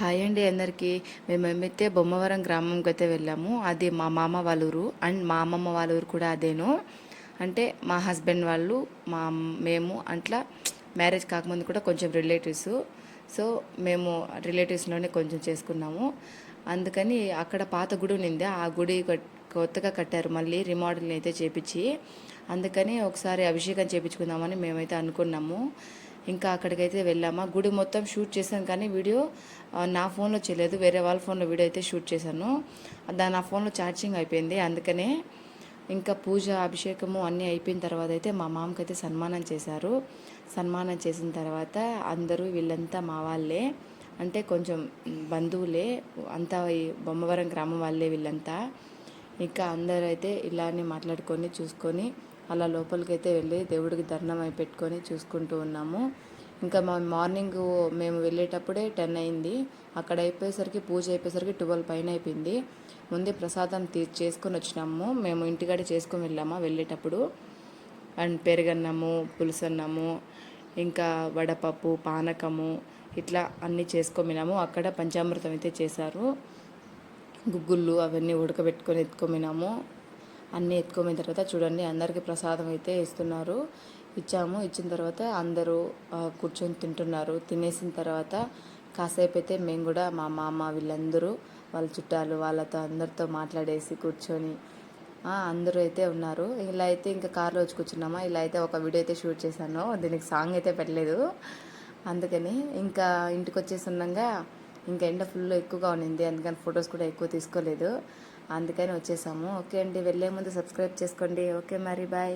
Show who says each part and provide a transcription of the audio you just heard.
Speaker 1: Hi అండి అందరికీ. మేమైతే బొమ్మవరం గ్రామంకి అయితే వెళ్ళాము. అది మా మామ వాళ్ళ ఊరు అండ్ మా అమ్మమ్మ వాళ్ళ ఊరు కూడా అదేను. అంటే మా హస్బెండ్ వాళ్ళు మేము అట్లా మ్యారేజ్ కాకముందు కూడా కొంచెం రిలేటివ్స్. సో మేము రిలేటివ్స్లోనే కొంచెం చేసుకున్నాము. అందుకని అక్కడ పాత గుడి ఉంది, ఆ గుడి కొత్తగా కట్టారు, మళ్ళీ రిమోడలింగ్ అయితే చేపించి. అందుకని ఒకసారి అభిషేకం చేయించుకుందామని మేమైతే అనుకున్నాము. ఇంకా అక్కడికైతే వెళ్ళామా. గుడి మొత్తం షూట్ చేశాను కానీ వీడియో నా ఫోన్లో చేయలేదు, వేరే వాళ్ళ ఫోన్లో వీడియో అయితే షూట్ చేశాను. నా ఫోన్లో ఛార్జింగ్ అయిపోయింది. అందుకనే ఇంకా పూజ అభిషేకము అన్నీ అయిపోయిన తర్వాత అయితే మా మామకైతే సన్మానం చేశారు. సన్మానం చేసిన తర్వాత అందరూ వీళ్ళంతా మా వాళ్ళే, అంటే కొంచెం బంధువులే అంతా, ఈ బొమ్మవరం గ్రామం వాళ్ళే వీళ్ళంతా. ఇంకా అందరూ అయితే ఇలానే మాట్లాడుకొని చూసుకొని అలా లోపలికైతే వెళ్ళి దేవుడికి దండం అయి పెట్టుకొని చూసుకుంటూ ఉన్నాము. ఇంకా మార్నింగ్ మేము వెళ్ళేటప్పుడే 10 అయింది. అక్కడ అయిపోయేసరికి పూజ అయిపోయేసరికి 12 పైన అయిపోయింది. ముందే ప్రసాదం చేసుకొని వచ్చినాము, మేము ఇంటికాడే చేసుకొని వెళ్ళాము వెళ్ళేటప్పుడు. అండ్ పెరుగన్నము, పులుసన్నము, ఇంకా వడపప్పు, పానకము ఇట్లా అన్నీ చేసుకొనినాము. అక్కడ పంచామృతం అయితే చేశారు. గుగ్గుళ్ళు అవన్నీ ఉడకబెట్టుకొని ఎత్తుకొనినాము. అన్నీ ఎత్తుకోమైన తర్వాత చూడండి అందరికీ ప్రసాదం అయితే ఇస్తున్నారు. ఇచ్చిన తర్వాత అందరూ కూర్చొని తింటున్నారు. తినేసిన తర్వాత కాసేపు అయితే మేము కూడా మా మామ వీళ్ళందరూ వాళ్ళ చుట్టాలు వాళ్ళతో అందరితో మాట్లాడేసి కూర్చొని అందరూ అయితే ఉన్నారు. ఇలా అయితే ఇంకా కార్లో వచ్చి కూర్చున్నామా. ఇలా అయితే ఒక వీడియో అయితే షూట్ చేశాను, దీనికి సాంగ్ అయితే పెట్టలేదు. అందుకని ఇంకా ఇంటికి వచ్చేసి ఉన్నాగా ఇంకా ఎండ ఫుల్ ఎక్కువగా ఉన్నింది, అందుకని ఫొటోస్ కూడా ఎక్కువ తీసుకోలేదు. అందుకని వచ్చేసాము. ఓకే అండి, వెళ్ళే ముందు సబ్స్క్రైబ్ చేసుకోండి. ఓకే మరి బాయ్.